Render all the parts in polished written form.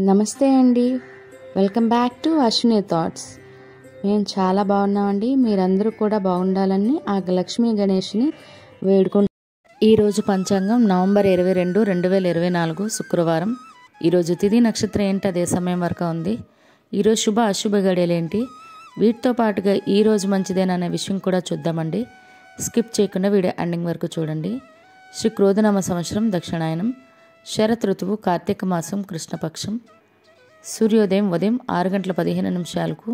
నమస్తే అండి. Welcome back to Ashwini thoughts. మేము చాలా బాగున్నామండి. మీరందరూ కూడా బాగుండాలని ఆ లక్ష్మీ గణేష్ని వేడుకుంటాం. ఈరోజు పంచాంగం నవంబర్ 22, 2024 శుక్రవారం. ఈరోజు తిథి నక్షత్రం ఏంటి, అదే సమయం వరకు ఉంది. ఈరోజు శుభ అశుభ గడియలేంటి, వీటితో పాటుగా ఈరోజు మంచిదేననే విషయం కూడా చూద్దామండి. స్కిప్ చేయకుండా వీడియో ఎండింగ్ వరకు చూడండి. శ్రీ క్రోధనామ సంవత్సరం దక్షిణాయనం, శరత్ ఋతువు, కార్తీక మాసం, కృష్ణపక్షం. సూర్యోదయం ఉదయం 6:15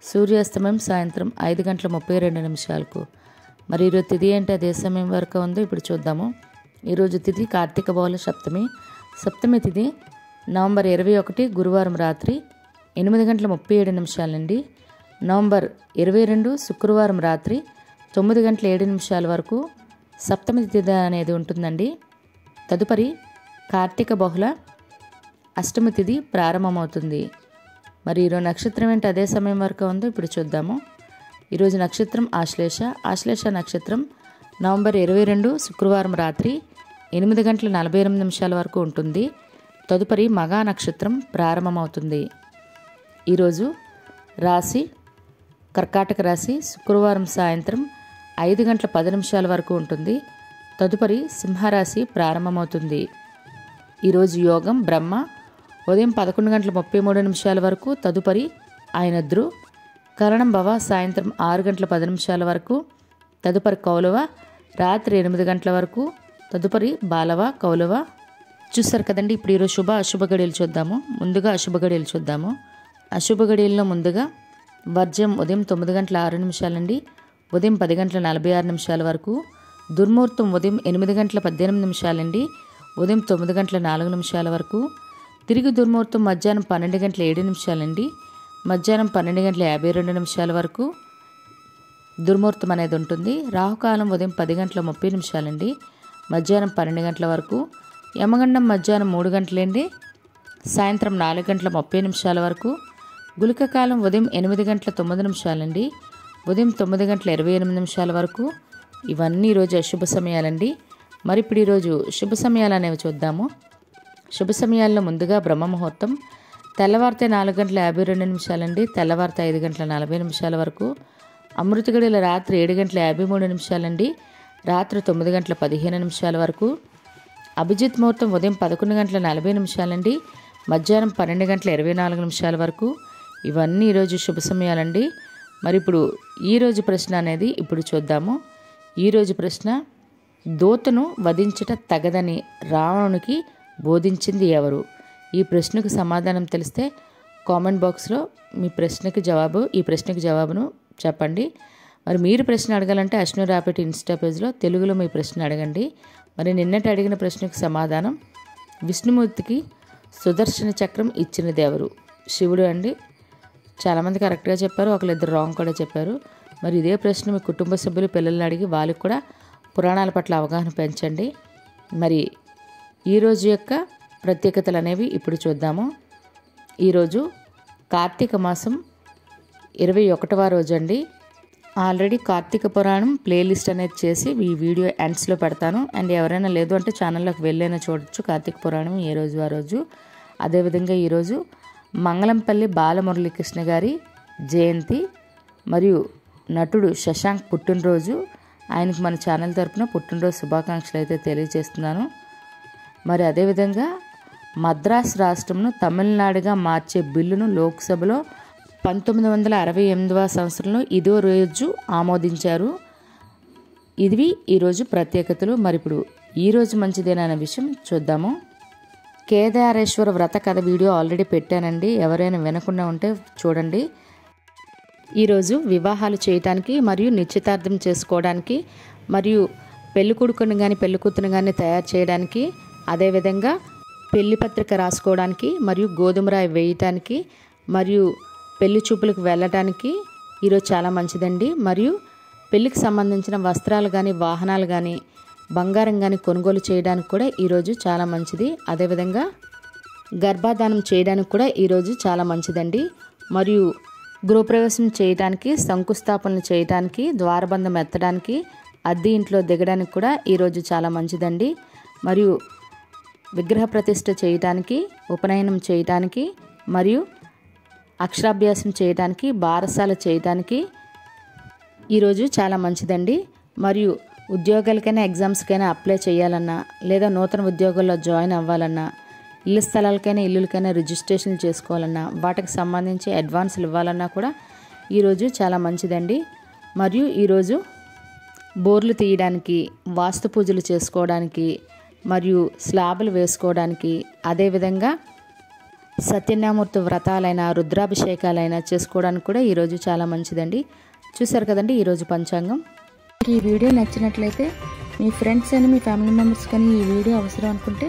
సూర్యాస్తమయం సాయంత్రం 5:32. మరి ఈరోజు తిథి ఏంటి, అదే సమయం వరకు ఉందో ఇప్పుడు చూద్దాము. ఈరోజు తిథి కార్తీక బహుళ సప్తమి. సప్తమి తిథి నవంబర్ 21 గురువారం రాత్రి 8:37 నుండి నవంబర్ 22 శుక్రవారం రాత్రి 9:07 వరకు సప్తమి తిథి అనేది ఉంటుందండి. తదుపరి కార్తీక బహుళ అష్టమి తిథి ప్రారంభమవుతుంది. మరి ఈరోజు నక్షత్రం ఏంటి, అదే సమయం వరకు ఉందో ఇప్పుడు చూద్దాము. ఈరోజు నక్షత్రం ఆశ్లేష. ఆశ్లేష నక్షత్రం నవంబర్ 22 శుక్రవారం రాత్రి 8:48 వరకు ఉంటుంది. తదుపరి మగా నక్షత్రం ప్రారంభమవుతుంది. ఈరోజు రాశి కర్కాటక రాశి. శుక్రవారం సాయంత్రం 5:10 వరకు ఉంటుంది. తదుపరి సింహరాశి ప్రారంభమవుతుంది. ఈరోజు యోగం బ్రహ్మ ఉదయం 11:33 వరకు. తదుపరి ఆయనద్రు కరణం భవ సాయంత్రం 6:10 వరకు. తదుపరి కౌలవ రాత్రి 8 గంటల వరకు. తదుపరి బాలవ కౌలవ. చూస్తారు కదండి. ఇప్పుడు ఈరోజు శుభ అశుభ గడియలు చూద్దాము. ముందుగా అశుభ గడియలు చూద్దాము. అశుభ గడియల్లో ముందుగా వర్జం ఉదయం 9:06 నుండి ఉదయం 10:46 వరకు. దుర్ముహూర్తం ఉదయం 8:18 నుండి ఉదయం 9:04 వరకు. తిరిగి దుర్ముహూర్తం మధ్యాహ్నం 12:07 నుండి మధ్యాహ్నం 12:52 వరకు దుర్ముహూర్తం అనేది ఉంటుంది. రాహుకాలం ఉదయం 10:30 నుండి మధ్యాహ్నం 12 గంటల వరకు. యమగండం మధ్యాహ్నం 3 గంటల నుండి సాయంత్రం 4:30 వరకు. గుళిక కాలం ఉదయం 8:09 నుండి ఉదయం 9:28 వరకు. ఇవన్నీ ఈరోజు అశుభ సమయాలండి. మరి ఇప్పుడు ఈరోజు శుభ సమయాలు అనేవి చూద్దాము. శుభ సమయాల్లో ముందుగా బ్రహ్మ ముహూర్తం తెల్లవారితే 4:52 నుండి తెల్లవారితే 5:40 వరకు. అమృత గడియల రాత్రి 7:53 నుండి రాత్రి 9:15 వరకు. అభిజిత్ ముహూర్తం ఉదయం 11:40 నుండి మధ్యాహ్నం 12:24 వరకు. ఇవన్నీ ఈరోజు శుభ సమయాలండి. మరి ఇప్పుడు ఈరోజు ప్రశ్న అనేది ఇప్పుడు చూద్దాము. ఈరోజు ప్రశ్న, దూతను వధించుట తగదని రావణునికి బోధించింది ఎవరు? ఈ ప్రశ్నకు సమాధానం తెలిస్తే కామెంట్ బాక్స్లో ఈ ప్రశ్నకి జవాబును చెప్పండి. మరి మీరు ప్రశ్న అడగాలంటే అశ్విని రాపేట్ ఇన్స్టా పేజ్లో తెలుగులో మీ ప్రశ్న అడగండి. మరి నిన్నటి అడిగిన ప్రశ్నకు సమాధానం, విష్ణుమూర్తికి సుదర్శన చక్రం ఇచ్చినది ఎవరు? శివుడు అండి. చాలామంది కరెక్ట్గా చెప్పారు, ఒకళ్ళిద్దరు రాంగ్ కూడా చెప్పారు. మరి ఇదే ప్రశ్న మీ కుటుంబ సభ్యులు పిల్లల్ని అడిగి వాళ్ళకి కూడా పురాణాల పట్ల అవగాహన పెంచండి. మరి ఈరోజు యొక్క ప్రత్యేకతలు అనేవి ఇప్పుడు చూద్దాము. ఈరోజు కార్తీక మాసం 21వ రోజు అండి. ఆల్రెడీ కార్తీక పురాణం ప్లేలిస్ట్ అనేది చేసి ఈ వీడియో ఎండ్స్లో పెడతాను. అండ్ ఎవరైనా లేదు అంటే ఛానల్లోకి వెళ్ళైనా చూడొచ్చు కార్తీక పురాణం ఏ రోజు ఆ రోజు. అదేవిధంగా ఈరోజు మంగళంపల్లి బాలమురళీకృష్ణ గారి జయంతి మరియు నటుడు శశాంక్ పుట్టినరోజు. ఆయనకు మన ఛానల్ తరపున పుట్టినరోజు శుభాకాంక్షలు అయితే తెలియజేస్తున్నాను. మరి అదేవిధంగా మద్రాసు రాష్ట్రంను తమిళనాడుగా మార్చే బిల్లును లోక్సభలో 1968వ సంవత్సరంలో ఇదో రోజు ఆమోదించారు. ఇవి ఈరోజు ప్రత్యేకతలు. మరి ఇప్పుడు ఈరోజు మంచిదేననే విషయం చూద్దాము. కేదారేశ్వర వ్రత కథ వీడియో ఆల్రెడీ పెట్టానండి, ఎవరైనా వినకుండా ఉంటే చూడండి. ఈరోజు వివాహాలు చేయటానికి మరియు నిశ్చితార్థం చేసుకోవడానికి మరియు పెళ్లి కొడుకుని కానీ పెళ్లి కూతురుని కానీ తయారు చేయడానికి, అదేవిధంగా పెళ్లి పత్రిక రాసుకోవడానికి మరియు గోధుమ రాయి వేయటానికి మరియు పెళ్లి చూపులకు వెళ్ళటానికి ఈరోజు చాలా మంచిదండి. మరియు పెళ్లికి సంబంధించిన వస్త్రాలు కానీ వాహనాలు కానీ బంగారం కానీ కొనుగోలు చేయడానికి కూడా ఈరోజు చాలా మంచిది. అదేవిధంగా గర్భాధానం చేయడానికి కూడా ఈరోజు చాలా మంచిదండి. మరియు గృహప్రవేశం చేయడానికి, శంకుస్థాపనలు చేయడానికి, ద్వారబంధం ఎత్తడానికి, అద్దె ఇంట్లో దిగడానికి కూడా ఈరోజు చాలా మంచిదండి. మరియు విగ్రహ ప్రతిష్ఠ చేయడానికి, ఉపనయనం చేయడానికి మరియు అక్షరాభ్యాసం చేయడానికి, బారసాల చేయడానికి ఈరోజు చాలా మంచిదండి. మరియు ఉద్యోగాలకైనా ఎగ్జామ్స్కైనా అప్లై చేయాలన్నా, లేదా నూతన ఉద్యోగాల్లో జాయిన్ అవ్వాలన్నా, ఇల్లు స్థలాలకైనా ఇల్లులకైనా రిజిస్ట్రేషన్ చేసుకోవాలన్నా, వాటికి సంబంధించి అడ్వాన్సులు ఇవ్వాలన్నా కూడా ఈరోజు చాలా మంచిదండి. మరియు ఈరోజు బోర్లు తీయడానికి, వాస్తు పూజలు చేసుకోవడానికి మరియు స్లాబులు వేసుకోవడానికి, అదేవిధంగా సత్యనామూర్తి వ్రతాలైన, రుద్రాభిషేకాలైనా చేసుకోవడానికి కూడా ఈరోజు చాలా మంచిదండి. చూసారు కదండి ఈరోజు పంచాంగం. ఈ వీడియో నచ్చినట్లయితే మీ ఫ్రెండ్స్ అని, మీ ఫ్యామిలీ మెంబర్స్ కానీ ఈ వీడియో అవసరం అనుకుంటే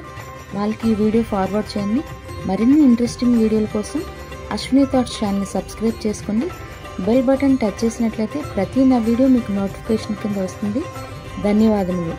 వాళ్ళకి ఈ వీడియో ఫార్వర్డ్ చేయండి. మరిన్ని ఇంట్రెస్టింగ్ వీడియోల కోసం అశ్విని థాట్స్ ఛానల్ని సబ్స్క్రైబ్ చేసుకోండి. బెల్ బటన్ టచ్ చేసినట్లయితే ప్రతి నా వీడియో మీకు నోటిఫికేషన్ కింద వస్తుంది. ధన్యవాదములు.